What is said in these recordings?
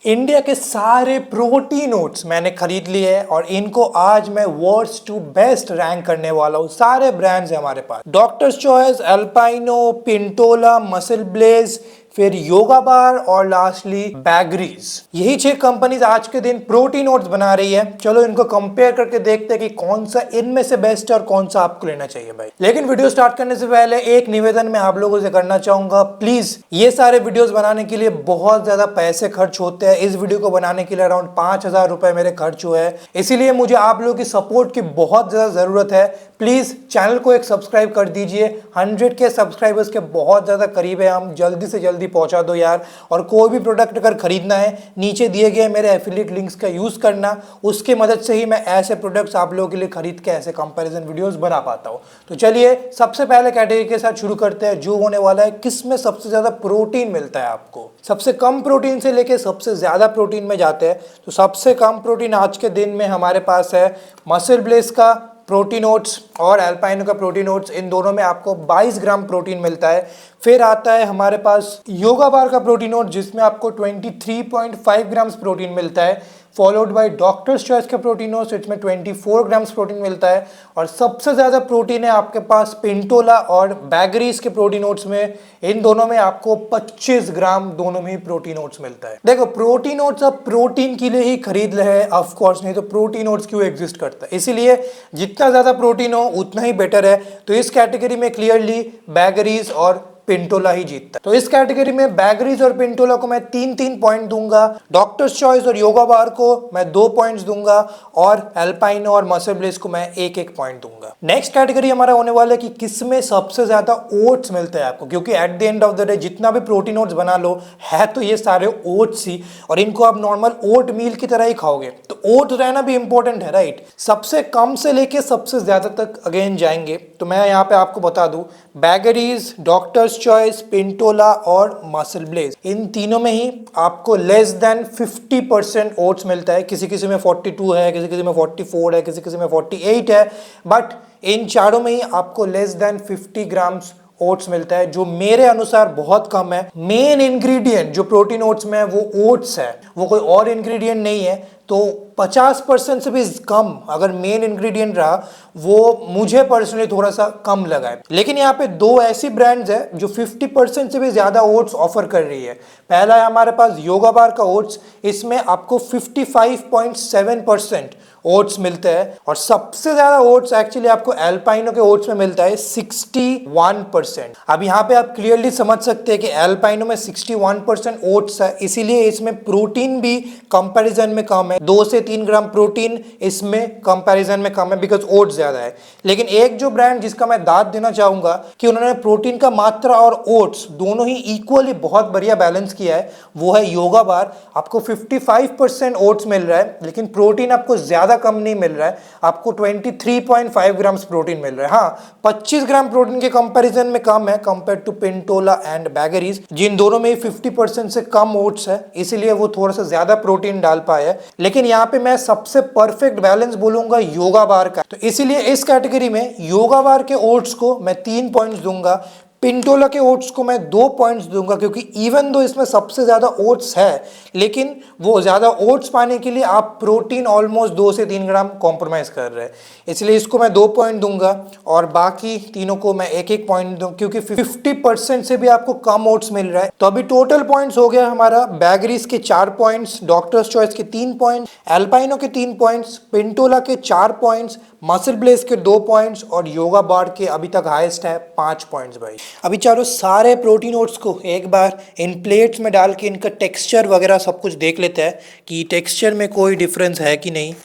India के सारे protein oats मैंने खरीद लिए हैं और इनको आज मैं वर्स्ट टू बेस्ट रैंक करने वाला हूँ। सारे ब्रांड्स हैं हमारे पास, Doctor's Choice, Alpino, Pintola, Muscle Blaze, फिर योगा बार और लास्टली बैगरीज। यही 6 कंपनीज आज के दिन प्रोटीन ओट्स बना रही है। चलो इनको कंपेयर करके देखते हैं कि कौन सा इनमें से बेस्ट है और कौन सा आपको लेना चाहिए भाई। लेकिन वीडियो स्टार्ट करने से पहले एक निवेदन मैं आप लोगों से करना चाहूंगा, प्लीज ये सारे वीडियोस बनाने के लिए बहुत ज्यादा पैसे खर्च होते हैं। इस वीडियो को बनाने के लिए अराउंड 5,000 रुपए मेरे खर्च हुए हैं, इसीलिए मुझे आप लोगों की सपोर्ट की बहुत ज्यादा जरूरत है। प्लीज चैनल को एक सब्सक्राइब कर दीजिए। 100 के सब्सक्राइबर्स के बहुत ज्यादा करीब है हम, जल्दी से जल्दी पहुंचा दो यार। और कोई भी प्रोडक्ट अगर खरीदना है, नीचे दिए गए मेरे एफिलिएट लिंक्स का यूज करना, उसके मदद से ही मैं ऐसे प्रोडक्ट्स आप लोगों के लिए खरीद के ऐसे कंपैरिजन वीडियोस बना पाता हूं। तो चलिए सबसे पहले कैटेगरी के साथ शुरू करते हैं, जो होने वाला है किसमें सबसे ज्यादा प्रोटीन मिलता है आपको। सबसे कम प्रोटीन से लेके सबसे ज्यादा प्रोटीन में जाते हैं। तो सबसे कम प्रोटीन आज के दिन में हमारे पास है मसल ब्लेस का प्रोटीन ओट्स और अल्पाइनो का प्रोटीन ओट्स। इन दोनों में आपको 22 ग्राम प्रोटीन मिलता है। फिर आता है हमारे पास योगा बार का प्रोटीन ओट्स, जिसमें आपको 23.5 ग्राम्स प्रोटीन मिलता है। फॉलोड बाय डॉक्टर्स चॉइस का प्रोटीन ओट्स, इसमें 24 ग्राम्स प्रोटीन मिलता है। और सबसे ज़्यादा प्रोटीन है आपके पास पिंटोला और बैगरीज के प्रोटीन ओट्स में। इन दोनों में आपको 25 ग्राम दोनों में ही प्रोटीन ओट्स मिलता है। देखो, प्रोटीन ओट्स आप प्रोटीन के लिए ही खरीद रहे हैं, ऑफ कोर्स, नहीं तो प्रोटीन ओट्स क्यों एग्जिस्ट करता है। इसीलिए जितना ज़्यादा प्रोटीन हो उतना ही बेटर है। तो इस कैटेगरी में क्लियरली बैगरीज और पिंटोला ही जीतता है। तो इस कैटेगरी में बैगरीज और पिंटोला को मैं 3-3 पॉइंट दूंगा, डॉक्टर्स चॉइस और योगा बार को मैं 2 पॉइंट्स दूंगा और अल्पाइनो और मसल ब्लेस को मैं 1-1 पॉइंट दूंगा। नेक्स्ट कैटेगरी हमारा होने वाला है कि किसमें सबसे ज्यादा ओट्स मिलता है आपको, क्योंकि at the end of the day जितना भी प्रोटीन ओट्स बना लो है तो ये सारे ओट्स ही, और इनको आप नॉर्मल ओट मील की तरह ही खाओगे। तो ओट रहना भी इंपॉर्टेंट है, राइट। सबसे कम से लेके सबसे ज्यादा तक अगेन जाएंगे। तो मैं यहाँ पे आपको बता दूं, बैगरीज, डॉक्टर्स चॉइस, पिंटोला और मसल ब्लेज, इन तीनों में ही आपको लेस देन 50% ओट्स मिलता है। किसी किसी में 42 है, किसी किसी में 44 है, किसी किसी में 48 है, बट इन चारों में ही आपको लेस देन 50 ग्राम्स ओट्स मिलता है, जो मेरे अनुसार बहुत कम है। मेन इंग्रेडिएंट जो प्रोटीन ओट्स में है वो ओट्स है, वो कोई और इंग्रेडिएंट नहीं है। तो 50% से भी कम अगर मेन इंग्रेडिएंट रहा, वो मुझे पर्सनली थोड़ा सा कम लगा है। लेकिन यहाँ पे 2 ऐसी ब्रांड्स है जो 50% से भी ज्यादा ओट्स ऑफर कर रही है। पहला है हमारे पास योगा बार का ओट्स, इसमें आपको 55.7% ओट्स मिलते हैं। और सबसे ज्यादा ओट्स एक्चुअली आपको अल्पाइनो के ओट्स में मिलता है, 61%। अब यहाँ पे आप क्लियरली समझ सकते हैं कि अल्पाइनो में 61% ओट्स है, इसीलिए इसमें प्रोटीन भी कंपैरिजन में कम है। 2 से 3 ग्राम प्रोटीन इसमें कंपैरिजन में कम है, बिकॉज ओट्स ज्यादा है। लेकिन एक जो ब्रांड जिसका मैं दाद देना चाहूंगा कि उन्होंने प्रोटीन का मात्रा और ओट्स दोनों ही इक्वली बहुत बढ़िया बैलेंस किया है, वो है योगा बार। आपको 55% ओट्स मिल रहा है, लेकिन प्रोटीन आपको ज्यादा कम नहीं मिल रहा है, आपको 23.5 ग्राम्स प्रोटीन मिल रहा है। हाँ, 25 ग्राम प्रोटीन के कंपैरिजन में कम है कंपेयर टू पिंटोला एंड बैगरीज, जिन दोनों में 50% से कम ओट्स है, इसीलिए वो थोड़ा सा ज्यादा प्रोटीन डाल पाए है। लेकिन यहाँ पे मैं सबसे परफेक्ट बैलेंस बोलूंगा योगा बार का। तो इसीलिए इस कैटेगरी में योगा बार के ओट्स को मैं 3 पॉइंट्स दूंगा, पिंटोला के ओट्स को मैं 2 पॉइंट्स दूंगा, क्योंकि इवन दो इसमें सबसे ज्यादा ओट्स है, लेकिन वो ज्यादा ओट्स पाने के लिए आप प्रोटीन ऑलमोस्ट 2 से 3 ग्राम कॉम्प्रोमाइज कर रहे हैं, इसलिए इसको मैं 2 पॉइंट दूंगा। और बाकी तीनों को मैं 1-1 पॉइंट दूं, क्योंकि 50% से भी आपको कम ओट्स मिल रहा है। तो अभी टोटल पॉइंट्स हो गया हमारा, बैगरीज के 4 पॉइंट्स, डॉक्टर्स चॉइस के 3 पॉइंट, अल्पाइनो के 3 पॉइंट्स, पिंटोला के 4 पॉइंट्स, मसल ब्लेस के 2 पॉइंट्स और योगा बार के अभी तक हाईएस्ट है 5 पॉइंट्स भाई। अभी चारों सारे प्रोटीन ओट्स को एक बार इन प्लेट्स में डाल के इनका टेक्सचर वगैरह सब कुछ देख लेते हैं कि टेक्सचर में कोई डिफरेंस है कि नहीं।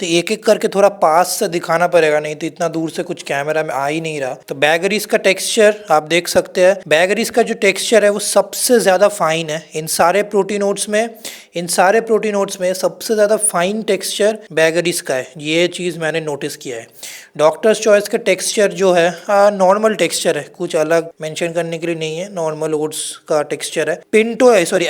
तो एक एक करके थोड़ा पास से दिखाना पड़ेगा, नहीं तो इतना दूर से कुछ कैमरा में आ ही नहीं रहा। तो बैगरीज का टेक्सचर आप देख सकते हैं, बैगरीज का जो टेक्सचर है वो सबसे ज़्यादा फाइन है इन सारे प्रोटीन ओट्स में। इन सारे प्रोटीन ओट्स में सबसे ज़्यादा फाइन टेक्सचर बैगरीज का है, ये चीज़ मैंने नोटिस किया है। डॉक्टर्स चॉइस का टेक्सचर जो है नॉर्मल टेक्सचर है, कुछ अलग मेंशन करने के लिए नहीं है, नॉर्मल ओट्स का टेक्सचर है।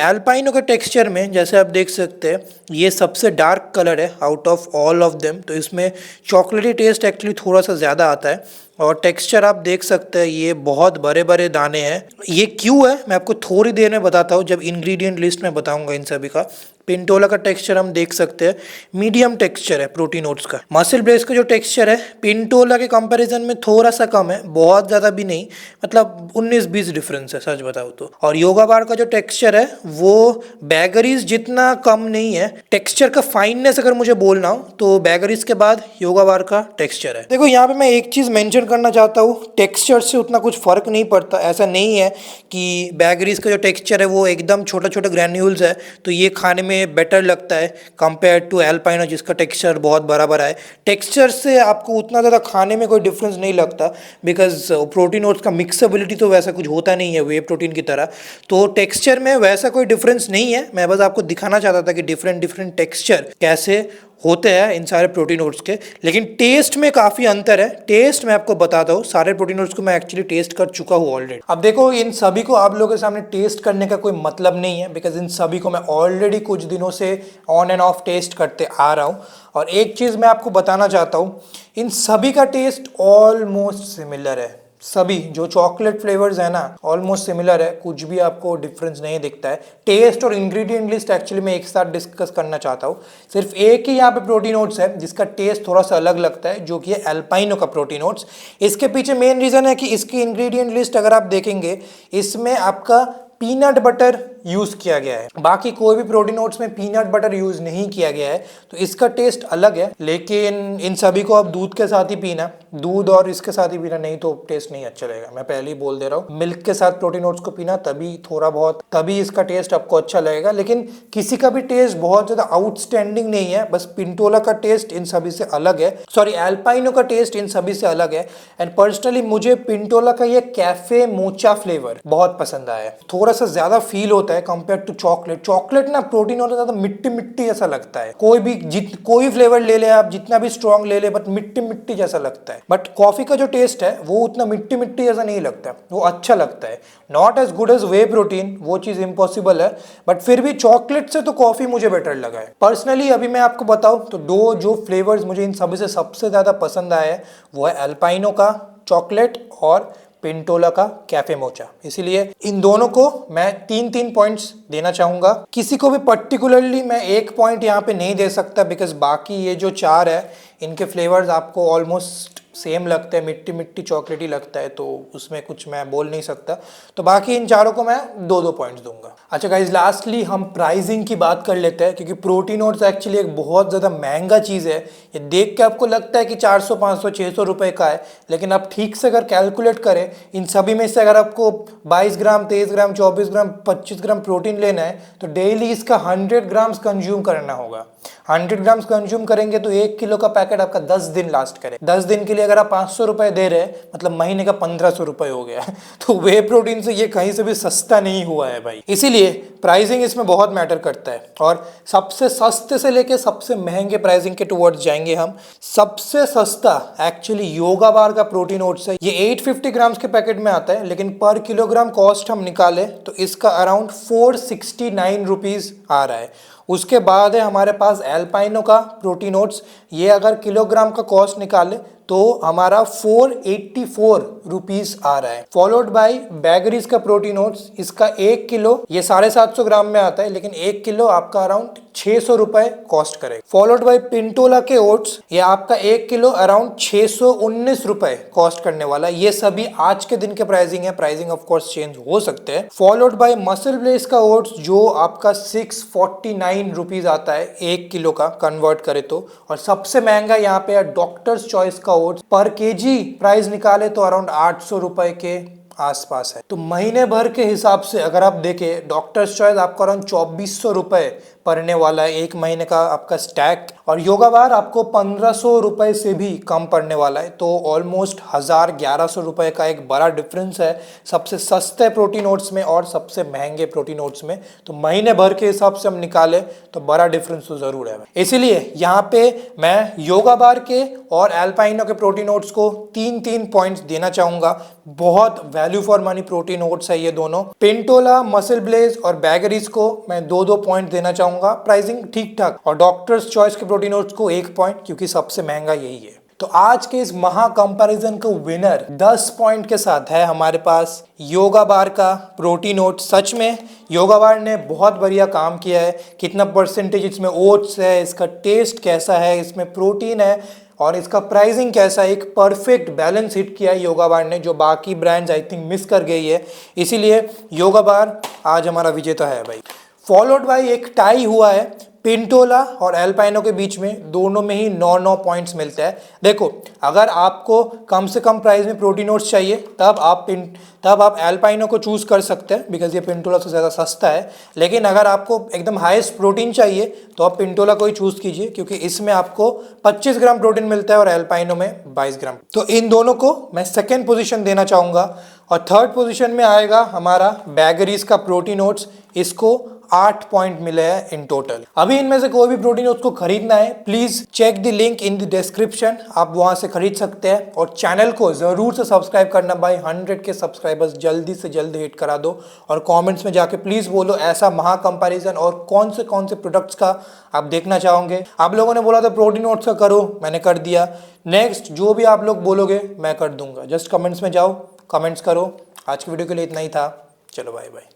अल्पाइनो का टेक्सचर में जैसे आप देख सकते हैं ये सबसे डार्क कलर है out of all of them, तो इसमें चॉकलेटी टेस्ट एक्चुअली थोड़ा सा ज़्यादा आता है। और टेक्सचर आप देख सकते हैं, ये बहुत बड़े बड़े दाने हैं। ये क्यों है मैं आपको थोड़ी देर में बताता हूँ, जब इंग्रेडिएंट लिस्ट में बताऊंगा इन सभी का। पिंटोला का टेक्सचर हम देख सकते हैं, मीडियम टेक्सचर है प्रोटीन ओट्स का। मसल ब्लेज का जो टेक्सचर है पिंटोला के कंपैरिजन में थोड़ा सा कम है, बहुत ज़्यादा भी नहीं, मतलब 19-20 डिफरेंस है सच बताओ तो। और योगा बार का जो टेक्सचर है वो बैगरीज जितना कम नहीं है। टेक्सचर का फाइननेस अगर मुझे बोलना हो तो बैगरीज के बाद योगा बार का टेक्सचर है। देखो यहाँ पे मैं एक चीज़ मेंशन करना चाहता हूँ, टेक्सचर से उतना कुछ फ़र्क नहीं पड़ता। ऐसा नहीं है कि बैगरीज का जो टेक्सचर है वो एकदम छोटा छोटा ग्रैन्यूल्स है तो ये खाने में बेटर लगता है कंपेयर टू एल्पाइनो जिसका टेक्सचर बहुत बड़ा बड़ा है। टेक्सचर से आपको उतना ज़्यादा खाने में कोई डिफरेंस नहीं लगता, बिकॉज प्रोटीन ओट्स का मिक्सएबिलिटी तो वैसा कुछ होता नहीं है वे प्रोटीन की तरह, तो टेक्सचर में वैसा कोई डिफरेंस नहीं है। मैं बस आपको दिखाना चाहता था कि डिफरेंट डिफरेंट टेक्सचर कैसे होते हैं इन सारे प्रोटीन ओट्स के। लेकिन टेस्ट में काफ़ी अंतर है। टेस्ट मैं आपको बताता हूँ, सारे प्रोटीन ओट्स को मैं एक्चुअली टेस्ट कर चुका हूँ ऑलरेडी। अब देखो इन सभी को आप लोगों के सामने टेस्ट करने का कोई मतलब नहीं है, बिकॉज इन सभी को मैं ऑलरेडी कुछ दिनों से ऑन एंड ऑफ टेस्ट करते आ रहा हूँ। और एक चीज़ मैं आपको बताना चाहता हूँ, इन सभी का टेस्ट ऑलमोस्ट सिमिलर है। सभी जो चॉकलेट फ्लेवर्स है ना ऑलमोस्ट सिमिलर है, कुछ भी आपको डिफरेंस नहीं दिखता है। टेस्ट और इंग्रेडिएंट लिस्ट एक्चुअली मैं एक साथ डिस्कस करना चाहता हूँ। सिर्फ एक ही यहाँ पे प्रोटीन ओट्स है जिसका टेस्ट थोड़ा सा अलग लगता है, जो कि है एल्पाइनो का प्रोटीन ओट्स। इसके पीछे मेन रीज़न है कि इसकी इंग्रेडिएंट लिस्ट अगर आप देखेंगे इसमें आपका पीनट बटर यूज़ किया गया है। बाकी कोई भी प्रोटीन ओट्स में पीनट बटर यूज़ नहीं किया गया है, तो इसका टेस्ट अलग है। लेकिन इन सभी को आप दूध के साथ ही पीना, दूध और इसके साथ ही पीना, नहीं तो टेस्ट नहीं अच्छा लगेगा। मैं पहले ही बोल दे रहा हूँ, मिल्क के साथ प्रोटीन ओट्स को पीना तभी थोड़ा बहुत, तभी इसका टेस्ट आपको अच्छा लगेगा। लेकिन किसी का भी टेस्ट बहुत ज़्यादा आउटस्टैंडिंग नहीं है, बस पिंटोला का टेस्ट इन सभी से अलग है, सॉरी एल्पाइनो का टेस्ट इन सभी से अलग है। एंड पर्सनली मुझे पिंटोला का ये कैफे मोचा फ्लेवर बहुत पसंद आया है, थोड़ा सा ज़्यादा फील होता है कंपेयर टू चॉकलेट। चॉकलेट ना प्रोटीन और ज़्यादा मिट्टी मिट्टी जैसा लगता है, कोई फ्लेवर ले ले आप, जितना भी स्ट्रॉन्ग ले ले, बट मिट्टी मिट्टी जैसा लगता है। बट कॉफी का जो टेस्ट है वो उतना मिट्टी मिट्टी जैसा नहीं लगता, वो अच्छा लगता है। Not as good as whey protein, वो चीज़ इम्पॉसिबल है, बट फिर भी चॉकलेट से तो कॉफी मुझे बेटर लगा है पर्सनली। अभी मैं आपको बताऊं तो दो जो फ्लेवर्स मुझे इन सभी से सबसे ज़्यादा पसंद आया है वो है एल्पाइनो का चॉकलेट और पिंटोला का कैफे मोचा। इसीलिए इन दोनों को मैं 3-3 पॉइंट्स देना चाहूंगा। किसी को भी पर्टिकुलरली मैं एक पॉइंट यहाँ पे नहीं दे सकता, बिकॉज बाकी ये जो चार है इनके फ्लेवर्स आपको ऑलमोस्ट सेम लगता है, मिट्टी मिट्टी चॉकलेटी लगता है, तो उसमें कुछ मैं बोल नहीं सकता। तो बाकी इन चारों को मैं 2-2 पॉइंट्स दूंगा। अच्छा गाइज, लास्टली हम प्राइसिंग की बात कर लेते हैं, क्योंकि प्रोटीन ओट्स एक्चुअली एक बहुत ज़्यादा महंगा चीज़ है। ये देख के आपको लगता है कि 400, 500, 600 रुपये का है, लेकिन आप ठीक से अगर कैलकुलेट करें इन सभी में से अगर आपको 22 ग्राम, 23 ग्राम, 24 ग्राम, 25 ग्राम प्रोटीन लेना है तो डेली इसका 100 ग्राम्स कंज्यूम करना होगा। 100 ग्राम्स कंज्यूम करेंगे तो 1 किलो का पैकेट आपका 10 दिन लास्ट करे। 10 दिन के लिए अगर आप 500 रुपये दे रहे हैं, मतलब महीने का 1500 रुपये हो गया। तो वे प्रोटीन से ये कहीं से भी सस्ता नहीं हुआ है भाई, इसीलिए प्राइसिंग इसमें बहुत मैटर करता है। और सबसे सस्ते से लेके सबसे महंगे प्राइसिंग के टुवर्ड्स जाएंगे हम। सबसे सस्ता एक्चुअली योगा बार का प्रोटीन ओट्स है। ये 850 ग्राम्स के पैकेट में आता है, लेकिन पर किलोग्राम कॉस्ट हम निकाले तो इसका अराउंड 469 रुपीज़ आ रहा है। उसके बाद है हमारे पास एल्पाइनो का प्रोटीन ओट्स, ये अगर किलोग्राम का कॉस्ट निकाले तो हमारा 484 रुपीज़ आ रहा है। फॉलोड बाय बैगरीज का प्रोटीन ओट्स, इसका 1 किलो ये 750 ग्राम में आता है, लेकिन 1 किलो आपका अराउंड 600 रुपये कॉस्ट करेगा। फॉलोड बाय पिंटोला के ओट्स, ये आपका 1 किलो अराउंड 619 रुपये कॉस्ट करने वाला है। ये सभी आज के दिन के प्राइसिंग है, प्राइसिंग ऑफ कोर्स चेंज हो सकते हैं। फॉलोड बाय मसल ब्लेज का ओट्स, जो आपका 649 रुपीज़ आता है 1 किलो का कन्वर्ट करे तो। और सबसे महंगा यहाँ पे है डॉक्टर्स चॉइस का ओट्स, पर केजी प्राइस निकाले तो अराउंड 800 रुपये के आसपास है। तो महीने भर के हिसाब से अगर आप देखें, डॉक्टर्स चॉइस आपको अराउंड 2400 रुपये पड़ने वाला है, एक महीने का आपका स्टैक। और योगा बार आपको 1500 रुपये से भी कम पड़ने वाला है, तो ऑलमोस्ट 1000-1100 रुपये का एक बड़ा डिफरेंस है सबसे सस्ते प्रोटीन ओट्स में और सबसे महंगे प्रोटीन ओट्स में। तो महीने भर के हिसाब से हम निकाले तो बड़ा डिफरेंस तो ज़रूर है। इसीलिए यहाँ पे मैं योगा बार के और एल्पाइनो के प्रोटीन ओट्स को 3-3 पॉइंट्स देना चाहूँगा। बहुत value for money protein oats है ये दोनों। पिंटोला, मसल ब्लेज और बैगरीज को मैं 2-2 पॉइंट देना चाहूँगा, प्राइसिंग ठीक ठाक। और डॉक्टर्स चॉइस के प्रोटीन ओट्स को 1 पॉइंट, क्योंकि सबसे महंगा यही है। तो तो आज के इस महा कंपैरिजन का विनर 10 पॉइंट के साथ है हमारे पास योगा बार का प्रोटीन ओट्स। सच में योगा बार ने बहुत बढ़िया काम किया है। कितना परसेंटेज इसमें ओट्स है, इसका टेस्ट कैसा है, इसमें प्रोटीन है और इसका प्राइसिंग कैसा है, एक परफेक्ट बैलेंस हिट किया है योगा बार ने, जो बाकी ब्रांड्स आई थिंक मिस कर गई है। इसीलिए योगा बार आज हमारा विजेता है भाई। फॉलोड बाय एक टाई हुआ है पिंटोला और एल्पाइनो के बीच में, दोनों में ही 9-9 पॉइंट्स मिलते हैं। देखो, अगर आपको कम से कम प्राइस में प्रोटीन ओट्स चाहिए तब आप एल्पाइनो को चूज कर सकते हैं, बिकॉज ये पिंटोला से ज़्यादा सस्ता है। लेकिन अगर आपको एकदम हाईएस्ट प्रोटीन चाहिए तो आप पिंटोला को ही चूज कीजिए, क्योंकि इसमें आपको 25 ग्राम प्रोटीन मिलता है और एल्पाइनो में 22 ग्राम। तो इन दोनों को मैं सेकेंड पोजिशन देना चाहूँगा। और थर्ड पोजीशन में आएगा हमारा बैगरीज का प्रोटीन ओट्स। इसको 8 पॉइंट मिले हैं इन टोटल। अभी इनमें से कोई भी प्रोटीन ओट्स को खरीदना है, please check the link in the description, आप वहां से खरीद सकते हैं। और चैनल को जरूर से सब्सक्राइब करना भाई, 100 के सब्सक्राइबर्स जल्दी से जल्दी हिट करा दो। और कमेंट्स में जाके प्लीज बोलो ऐसा महा कंपैरिजन और कौन से प्रोडक्ट्स का आप देखना चाहोगे। आप लोगों ने बोला था प्रोटीन ओट्स का करो, मैंने कर दिया। नेक्स्ट जो भी आप लोग बोलोगे मैं कर दूंगा। जस्ट कमेंट्स में जाओ, कमेंट्स करो। आज की वीडियो के लिए इतना ही था। चलो बाय बाय।